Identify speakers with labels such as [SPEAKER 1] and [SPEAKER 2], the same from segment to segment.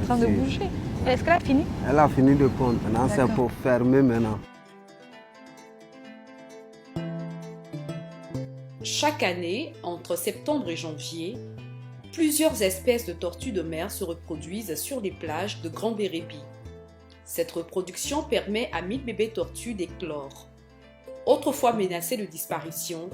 [SPEAKER 1] train de bouger. Est-ce qu'elle a fini?
[SPEAKER 2] Elle a fini de pondre. Maintenant, c'est pour fermer maintenant.
[SPEAKER 3] Chaque année, entre septembre et janvier, plusieurs espèces de tortues de mer se reproduisent sur les plages de Grand Bérébi. Cette reproduction permet à 1000 bébés tortues d'éclore. Autrefois menacées de disparition,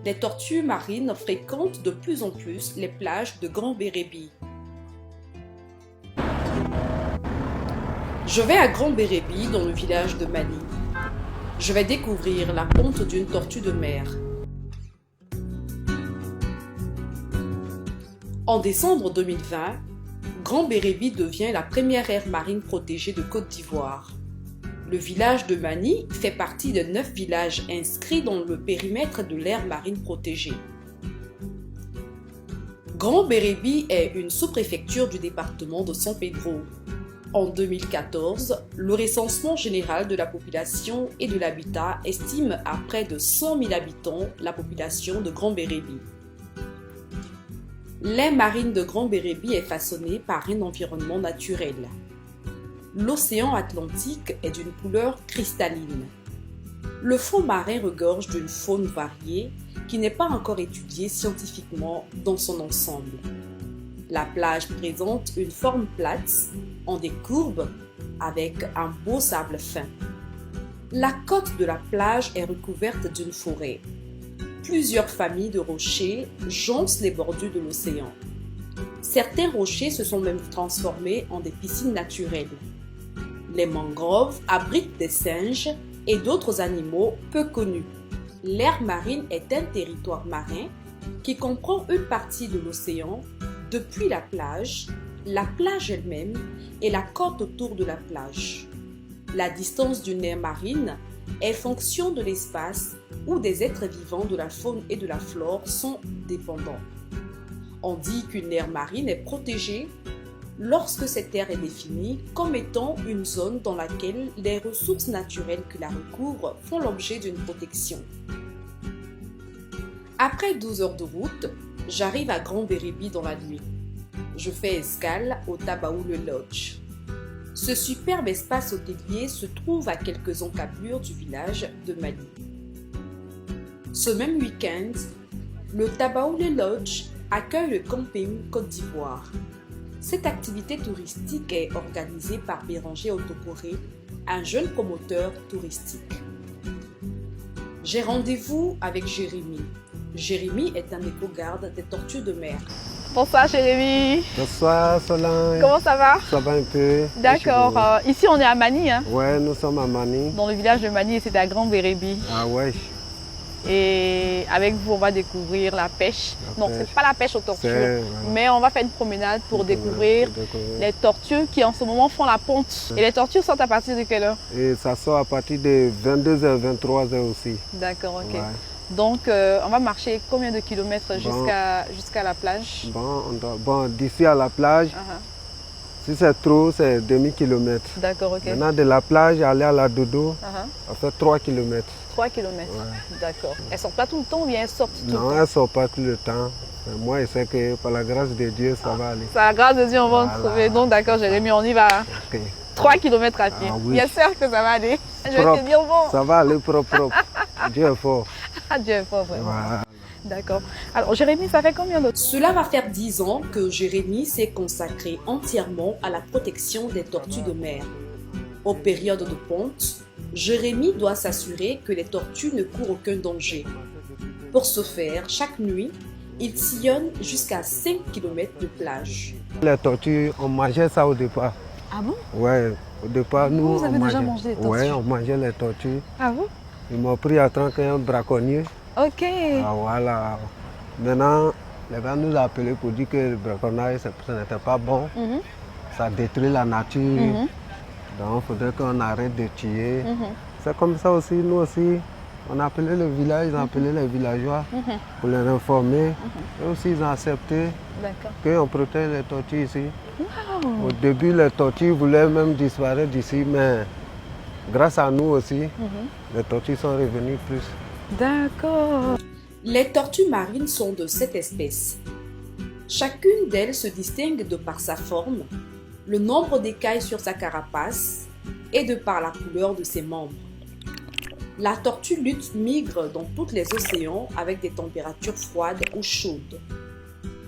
[SPEAKER 3] les tortues marines fréquentent de plus en plus les plages de Grand Bérébi. Je vais à Grand Bérébi, dans le village de Mani. Je vais découvrir la ponte d'une tortue de mer. En décembre 2020, Grand Bérébi devient la première aire marine protégée de Côte d'Ivoire. Le village de Mani fait partie de 9 villages inscrits dans le périmètre de l'aire marine protégée. Grand Bérébi est une sous-préfecture du département de San Pedro. En 2014, le recensement général de la population et de l'habitat estime à près de 100 000 habitants la population de Grand Bérébi. L'aire marine de Grand Bérébi est façonnée par un environnement naturel. L'océan Atlantique est d'une couleur cristalline. Le fond marin regorge d'une faune variée qui n'est pas encore étudiée scientifiquement dans son ensemble. La plage présente une forme plate, en des courbes, avec un beau sable fin. La côte de la plage est recouverte d'une forêt. Plusieurs familles de rochers jonchent les bordures de l'océan. Certains rochers se sont même transformés en des piscines naturelles. Les mangroves abritent des singes et d'autres animaux peu connus. L'aire marine est un territoire marin qui comprend une partie de l'océan depuis la plage elle-même et la côte autour de la plage. La distance d'une aire marine est fonction de l'espace où des êtres vivants de la faune et de la flore sont dépendants. On dit qu'une aire marine est protégée lorsque cette aire est définie comme étant une zone dans laquelle les ressources naturelles qui la recouvrent font l'objet d'une protection. Après 12 heures de route, j'arrive à Grand Bérébi dans la nuit. Je fais escale au Tabaoule Lodge. Ce superbe espace hôtelier se trouve à quelques encablures du village de Mani. Ce même week-end, le Tabaoule Lodge accueille le camping Côte d'Ivoire. Cette activité touristique est organisée par Béranger Autocoré, un jeune promoteur touristique. J'ai rendez-vous avec Jérémy. Jérémy est un éco-garde des tortues de mer.
[SPEAKER 1] Bonsoir Jérémy.
[SPEAKER 2] Bonsoir Solange.
[SPEAKER 1] Comment ça va?
[SPEAKER 2] Ça va un peu.
[SPEAKER 1] D'accord. Ici on est à Mani. Hein?
[SPEAKER 2] Ouais, nous sommes à Mani.
[SPEAKER 1] Dans le village de Mani et c'est à Grand Bérébi.
[SPEAKER 2] Ah ouais.
[SPEAKER 1] Et avec vous, on va découvrir la pêche. Non, c'est pas la pêche aux tortues, mais on va faire une promenade pour découvrir les tortues qui en ce moment font la ponte. Et les tortues sortent à partir de quelle heure?
[SPEAKER 2] Et ça sort à partir de 22h, 23h aussi.
[SPEAKER 1] D'accord, ok.
[SPEAKER 2] Ouais.
[SPEAKER 1] Donc, on va marcher combien de kilomètres jusqu'à la plage?
[SPEAKER 2] Bon, d'ici à la plage, si c'est trop, c'est demi-kilomètre.
[SPEAKER 1] D'accord, ok.
[SPEAKER 2] Maintenant, de la plage, aller à la dodo, ça fait 3 km.
[SPEAKER 1] 3 km, d'accord. Elles ne sortent pas tout le temps ou bien elles sortent tout le temps?
[SPEAKER 2] Non, elles ne sortent pas tout le temps. Mais moi, je sais que par la grâce de Dieu, ça va aller.
[SPEAKER 1] Par la grâce de Dieu, on va en trouver. Donc, d'accord, Jérémy, on y va.
[SPEAKER 2] Okay.
[SPEAKER 1] 3 km à pied.
[SPEAKER 2] Oui.
[SPEAKER 1] Bien sûr que ça va aller. Je vais
[SPEAKER 2] Propre.
[SPEAKER 1] te dire bon.
[SPEAKER 2] Ça va aller propre. Dieu est fort.
[SPEAKER 1] Dieu est fort, vraiment.
[SPEAKER 2] Voilà.
[SPEAKER 1] D'accord. Alors, Jérémy, ça fait combien de temps?
[SPEAKER 3] Cela va faire 10 ans que Jérémy s'est consacré entièrement à la protection des tortues de mer. Aux périodes de ponte, Jérémy doit s'assurer que les tortues ne courent aucun danger. Pour ce faire, chaque nuit, il sillonne jusqu'à 5 km de plage.
[SPEAKER 2] Les tortues, on mangeait ça au départ.
[SPEAKER 1] Ah bon?
[SPEAKER 2] Ouais, au départ, nous,
[SPEAKER 1] vous avez déjà mangé les tortues?
[SPEAKER 2] Ouais, on mangeait les tortues.
[SPEAKER 1] Ah bon?
[SPEAKER 2] Ils m'ont pris à tant qu'un braconnier.
[SPEAKER 1] Ok.
[SPEAKER 2] Ah, voilà. Maintenant, les gens nous ont appelés pour dire que le braconnage, ça n'était pas bon. Ça détruit la nature. Donc, il faudrait qu'on arrête de tuer. C'est comme ça aussi, nous aussi, on a appelé le village, ils ont appelé les villageois pour les informer. Et aussi, ils ont accepté qu'on protège les tortues ici. Au début, les tortues voulaient même disparaître d'ici, mais grâce à nous aussi, les tortues sont revenues plus.
[SPEAKER 1] D'accord.
[SPEAKER 3] Les tortues marines sont de 7 espèces. Chacune d'elles se distingue de par sa forme, le nombre d'écailles sur sa carapace et de par la couleur de ses membres. La tortue lutte migre dans tous les océans avec des températures froides ou chaudes.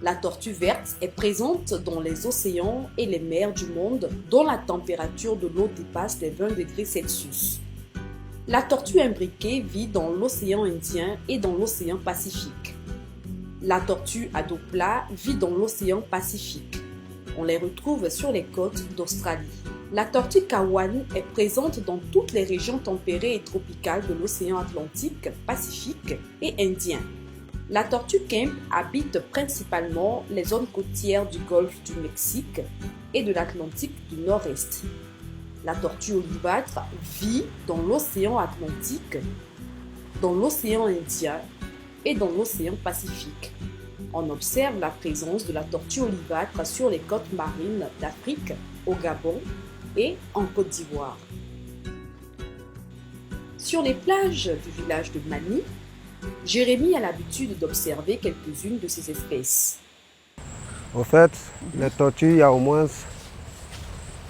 [SPEAKER 3] La tortue verte est présente dans les océans et les mers du monde dont la température de l'eau dépasse les 20 degrés Celsius. La tortue imbriquée vit dans l'océan Indien et dans l'océan Pacifique. La tortue à dos plat vit dans l'océan Pacifique. On les retrouve sur les côtes d'Australie. La tortue Kawan est présente dans toutes les régions tempérées et tropicales de l'océan Atlantique, Pacifique et Indien. La tortue Kemp habite principalement les zones côtières du golfe du Mexique et de l'Atlantique du Nord-Est. La tortue olivâtre vit dans l'océan Atlantique, dans l'océan Indien et dans l'océan Pacifique. On observe la présence de la tortue olivâtre sur les côtes marines d'Afrique, au Gabon et en Côte d'Ivoire. Sur les plages du village de Mani, Jérémy a l'habitude d'observer quelques-unes de ces espèces.
[SPEAKER 2] Au fait, les tortues, il y a au moins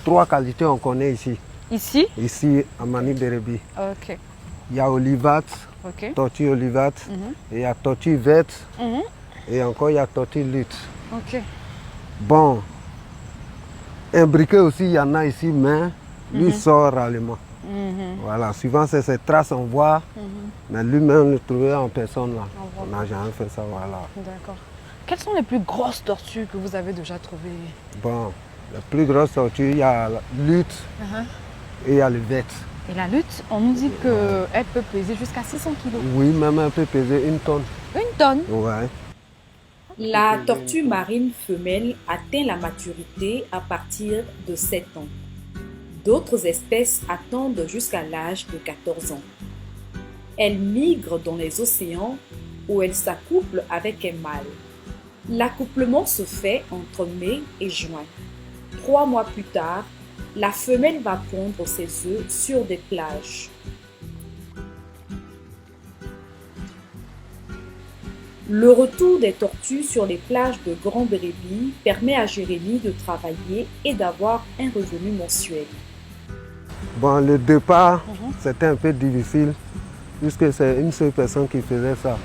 [SPEAKER 2] 3 qualités qu'on connaît ici.
[SPEAKER 1] Ici?
[SPEAKER 2] Ici, à Mani-Bérébi.
[SPEAKER 1] Ok.
[SPEAKER 2] Il y a olivâtre, tortue olivâtre, et il y a tortue verte, et encore il y a tortue lutte.
[SPEAKER 1] Ok.
[SPEAKER 2] Bon, imbriqué aussi, il y en a ici, mais lui sort rarement. Voilà, souvent c'est ces traces on voit, mais lui-même le trouver en personne là. On n'a jamais fait ça, voilà.
[SPEAKER 1] D'accord. Quelles sont les plus grosses tortues que vous avez déjà trouvées?
[SPEAKER 2] Bon, la plus grosse tortue, il y a la lutte et il y a le verte.
[SPEAKER 1] Et la lutte, on nous dit qu'elle peut peser jusqu'à 600 kg.
[SPEAKER 2] Oui, même elle peut peser 1 tonne.
[SPEAKER 1] 1 tonne?
[SPEAKER 2] Ouais.
[SPEAKER 3] La tortue marine femelle atteint la maturité à partir de 7 ans. D'autres espèces attendent jusqu'à l'âge de 14 ans. Elles migrent dans les océans où elles s'accouplent avec un mâle. L'accouplement se fait entre mai et juin. 3 mois plus tard, la femelle va pondre ses œufs sur des plages. Le retour des tortues sur les plages de Grand Bérébi permet à Jérémy de travailler et d'avoir un revenu mensuel.
[SPEAKER 2] Bon, le départ, c'était un peu difficile, puisque c'est une seule personne qui faisait ça.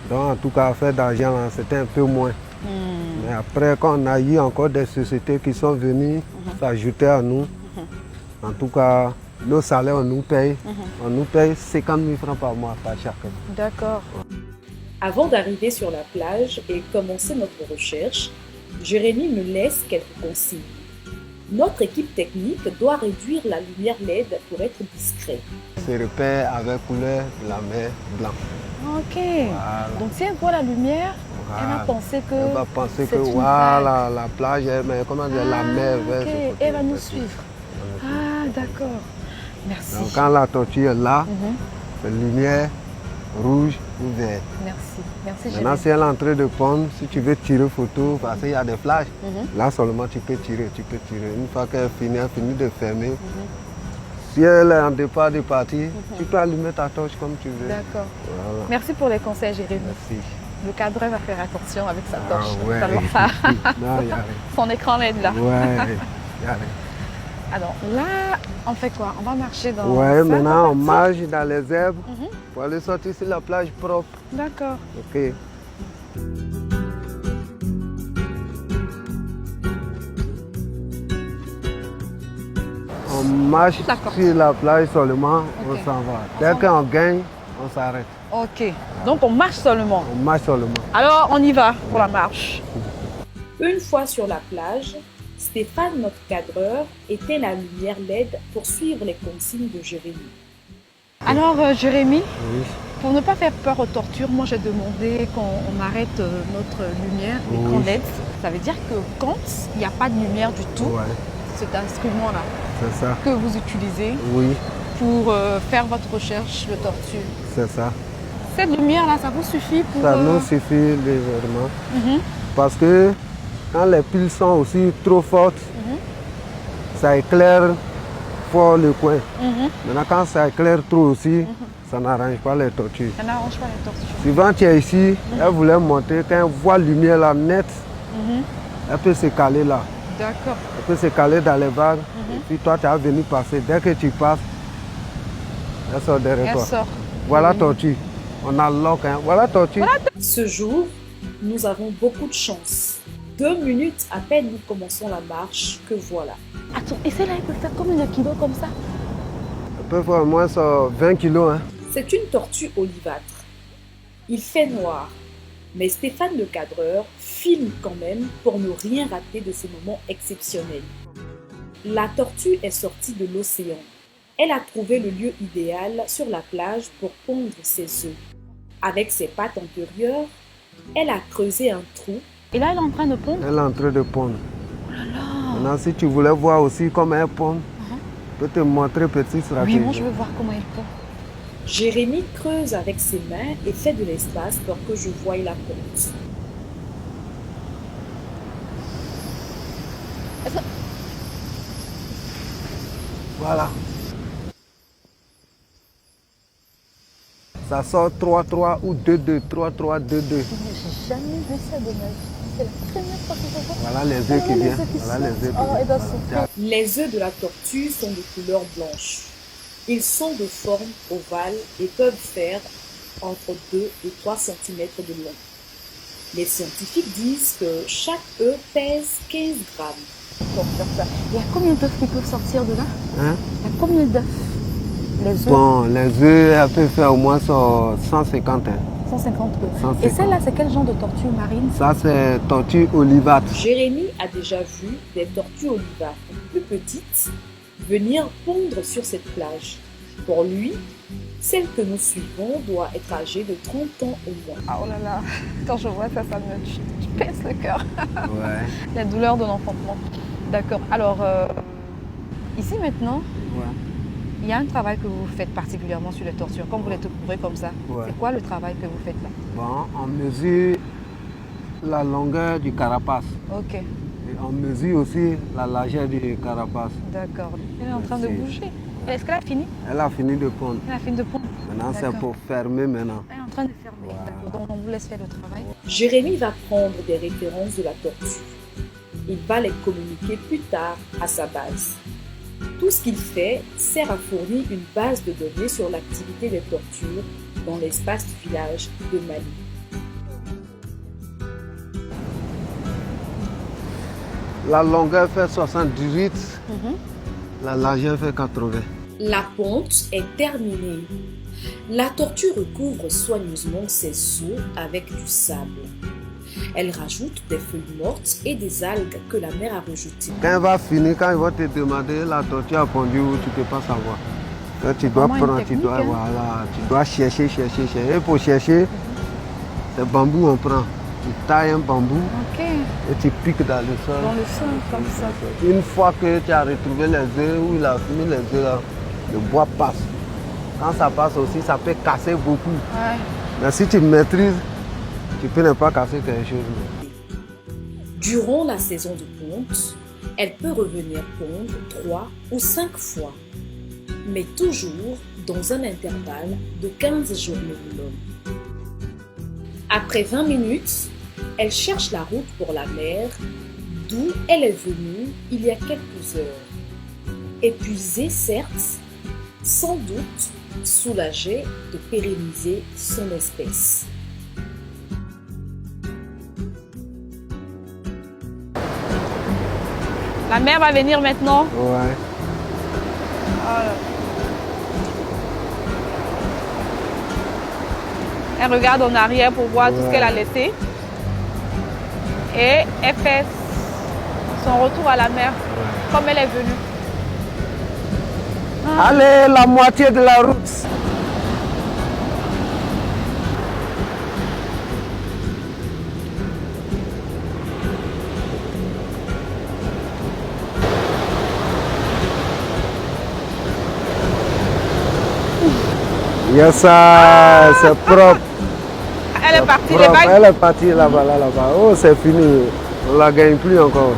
[SPEAKER 2] Donc, en tout cas, faire d'argent, c'était un peu moins. Mais après, quand on a eu encore des sociétés qui sont venues s'ajouter à nous, en tout cas, nos salaires, on nous paye 50 000 francs par mois, par chacun.
[SPEAKER 1] D'accord.
[SPEAKER 3] Avant d'arriver sur la plage et commencer notre recherche, Jérémy me laisse quelques consignes. Notre équipe technique doit réduire la lumière LED pour être discret.
[SPEAKER 2] C'est repère avec couleur de la mer blanc.
[SPEAKER 1] Ok.
[SPEAKER 2] Voilà.
[SPEAKER 1] Donc si elle voit la lumière, elle va penser que
[SPEAKER 2] elle va penser que
[SPEAKER 1] une
[SPEAKER 2] voilà, la plage, mais comment dire, la mer verte.
[SPEAKER 1] Ok, elle va nous suivre. Ah, d'accord. Merci.
[SPEAKER 2] Donc quand la tortue est là, c'est lumière rouge ou vert.
[SPEAKER 1] Merci. Merci,
[SPEAKER 2] maintenant, si elle est en train de pondre, si tu veux tirer photo, parce qu'il y a des flashs, là seulement tu peux tirer, Une fois qu'elle finit de fermer, si elle est en départ de partir, tu peux allumer ta torche comme tu veux.
[SPEAKER 1] D'accord.
[SPEAKER 2] Voilà.
[SPEAKER 1] Merci pour les conseils, Jérémy.
[SPEAKER 2] Merci.
[SPEAKER 1] Le cadreur va faire attention avec sa torche.
[SPEAKER 2] Ouais.
[SPEAKER 1] Ça va faire.
[SPEAKER 2] Non, y a rien.
[SPEAKER 1] Son écran LED là.
[SPEAKER 2] Ouais, y a rien.
[SPEAKER 1] Alors là, on fait quoi? On va marcher dans...
[SPEAKER 2] Ouais, maintenant on marche dans les herbes pour aller sortir sur la plage propre.
[SPEAKER 1] D'accord.
[SPEAKER 2] Ok. On marche sur la plage seulement, on s'en va. Dès qu'on gagne, on s'arrête.
[SPEAKER 1] Ok. Donc on marche seulement.
[SPEAKER 2] On marche seulement.
[SPEAKER 1] Alors on y va pour la marche.
[SPEAKER 3] Une fois sur la plage, Stéphane, notre cadreur, éteint la lumière LED pour suivre les consignes de Jérémy.
[SPEAKER 1] Alors Jérémy,
[SPEAKER 2] Oui.
[SPEAKER 1] pour ne pas faire peur aux tortures, moi j'ai demandé qu'on arrête notre lumière, l'écran LED. Ça veut dire que quand il n'y a pas de lumière du tout, cet instrument-là que vous utilisez pour faire votre recherche de tortue.
[SPEAKER 2] C'est ça.
[SPEAKER 1] Cette lumière-là, ça vous suffit pour...
[SPEAKER 2] Ça nous suffit légèrement. Parce que quand les piles sont aussi trop fortes, ça éclaire fort le coin. Maintenant, quand ça éclaire trop aussi, ça n'arrange pas les tortues.
[SPEAKER 1] Ça n'arrange pas les tortues.
[SPEAKER 2] Souvent, tu es ici, elle voulait monter, quand elle voit la lumière là nette, elle peut se caler là.
[SPEAKER 1] D'accord.
[SPEAKER 2] Elle peut se caler dans les vagues. Et puis toi, tu as venu passer. Dès que tu passes, elle sort derrière toi.
[SPEAKER 1] Elle sort.
[SPEAKER 2] Voilà tortue. On a l'oc, hein. Voilà tortue.
[SPEAKER 3] Ce jour, nous avons beaucoup de chance. 2 minutes à peine nous commençons la marche que voilà.
[SPEAKER 1] Attends, et celle-là, elle peut faire combien de kilos comme ça?
[SPEAKER 2] Elle peut faire au moins 20 kilos. Hein.
[SPEAKER 3] C'est une tortue olivâtre. Il fait noir, mais Stéphane le cadreur filme quand même pour ne rien rater de ce moment exceptionnel. La tortue est sortie de l'océan. Elle a trouvé le lieu idéal sur la plage pour pondre ses œufs. Avec ses pattes antérieures, elle a creusé un trou.
[SPEAKER 1] Et là, elle est en train de pondre?
[SPEAKER 2] Elle est en train de pondre.
[SPEAKER 1] Oh là là.
[SPEAKER 2] Maintenant, si tu voulais voir aussi comment elle pond, je peux te montrer petite stratégie.
[SPEAKER 1] Oui, moi je veux voir comment elle pond.
[SPEAKER 3] Jérémy creuse avec ses mains et fait de l'espace pour que je voie la ponte.
[SPEAKER 2] Voilà. Ça sort 3-3 ou 2-2. 3-3, 2-2.
[SPEAKER 1] J'ai jamais vu ça de ma vie. C'est la première fois que je vois.
[SPEAKER 2] Voilà les œufs qui viennent. Voilà les œufs qui
[SPEAKER 1] Oh, et ben
[SPEAKER 2] viennent.
[SPEAKER 3] Les œufs de la tortue sont de couleur blanche. Ils sont de forme ovale et peuvent faire entre 2 et 3 cm de long. Les scientifiques disent que chaque œuf pèse 15 grammes.
[SPEAKER 1] Pour faire ça. Il y a combien d'œufs qui peuvent sortir de là?
[SPEAKER 2] Hein?
[SPEAKER 1] Il y a combien d'œufs? Les œufs?
[SPEAKER 2] Bon, les œufs, elle peut faire au moins 150. Hein.
[SPEAKER 1] 150 œufs.
[SPEAKER 2] 150.
[SPEAKER 1] Et celle-là, c'est quel genre de tortue marine?
[SPEAKER 2] Ça, c'est tortue olivâtre.
[SPEAKER 3] Jérémy a déjà vu des tortues olivâtres plus petites venir pondre sur cette plage. Pour lui, celle que nous suivons doit être âgée de 30 ans au moins.
[SPEAKER 1] Ah, oh là là, quand je vois ça, ça me pèse le cœur.
[SPEAKER 2] Ouais.
[SPEAKER 1] La douleur de l'enfantement. D'accord. Alors, ici maintenant,
[SPEAKER 2] Ouais.
[SPEAKER 1] il y a un travail que vous faites particulièrement sur les tortues. Comme vous les découvrez comme ça,
[SPEAKER 2] Ouais.
[SPEAKER 1] c'est quoi le travail que vous faites là?
[SPEAKER 2] Bon, on mesure la longueur du carapace.
[SPEAKER 1] Ok,
[SPEAKER 2] Et on mesure aussi la largeur du carapace.
[SPEAKER 1] d'accord. Elle est en train de
[SPEAKER 2] Merci.
[SPEAKER 1] bouger. Est-ce qu'elle a fini?
[SPEAKER 2] Elle a fini de pondre.
[SPEAKER 1] Elle a fini de pondre.
[SPEAKER 2] Maintenant, c'est
[SPEAKER 1] D'accord.
[SPEAKER 2] pour fermer maintenant.
[SPEAKER 1] Elle est en train de fermer.
[SPEAKER 2] Voilà.
[SPEAKER 1] D'accord. Donc on vous laisse faire le travail.
[SPEAKER 3] Jérémy va prendre des références de la tortue. Il va les communiquer plus tard à sa base. Tout ce qu'il fait sert à fournir une base de données sur l'activité des tortues dans l'espace du village de Mali.
[SPEAKER 2] La longueur fait 78, la largeur fait 80.
[SPEAKER 3] La ponte est terminée. La tortue recouvre soigneusement ses os avec du sable. Elle rajoute des feuilles mortes et des algues que la mer a rejetées.
[SPEAKER 2] Quand elle va finir, quand ils vont te demander la tortue a pondu où, tu ne peux pas savoir. Quand tu dois
[SPEAKER 1] Vraiment une
[SPEAKER 2] prendre, tu
[SPEAKER 1] technique,
[SPEAKER 2] dois,
[SPEAKER 1] hein.
[SPEAKER 2] voilà, tu dois chercher. Et pour chercher, c'est bambou on prend. Tu tailles un bambou
[SPEAKER 1] Ok.
[SPEAKER 2] et tu piques dans le sol.
[SPEAKER 1] Dans le sol, comme ça.
[SPEAKER 2] Une fois que tu as retrouvé les œufs, où il a fini les œufs là, le bois passe. Quand ça passe aussi, ça peut casser beaucoup.
[SPEAKER 1] Ouais.
[SPEAKER 2] Mais si tu maîtrises, tu peux ne pas casser quelque chose.
[SPEAKER 3] Durant la saison de ponte, elle peut revenir pondre 3 ou 5 fois, mais toujours dans un intervalle de 15 jours minimum. Après 20 minutes, elle cherche la route pour la mer, d'où elle est venue il y a quelques heures. Épuisée certes, sans doute soulagée de pérenniser son espèce.
[SPEAKER 1] La mère va venir maintenant.
[SPEAKER 2] Ouais.
[SPEAKER 1] Elle regarde en arrière pour voir tout ce qu'elle a laissé. Et elle fait son retour à la mer comme elle est venue.
[SPEAKER 2] Allez, la moitié de la route. Yes, c'est propre.
[SPEAKER 1] Elle est partie,
[SPEAKER 2] Propre. Elle est partie là-bas, là-bas. Oh, c'est fini. On ne la gagne plus encore.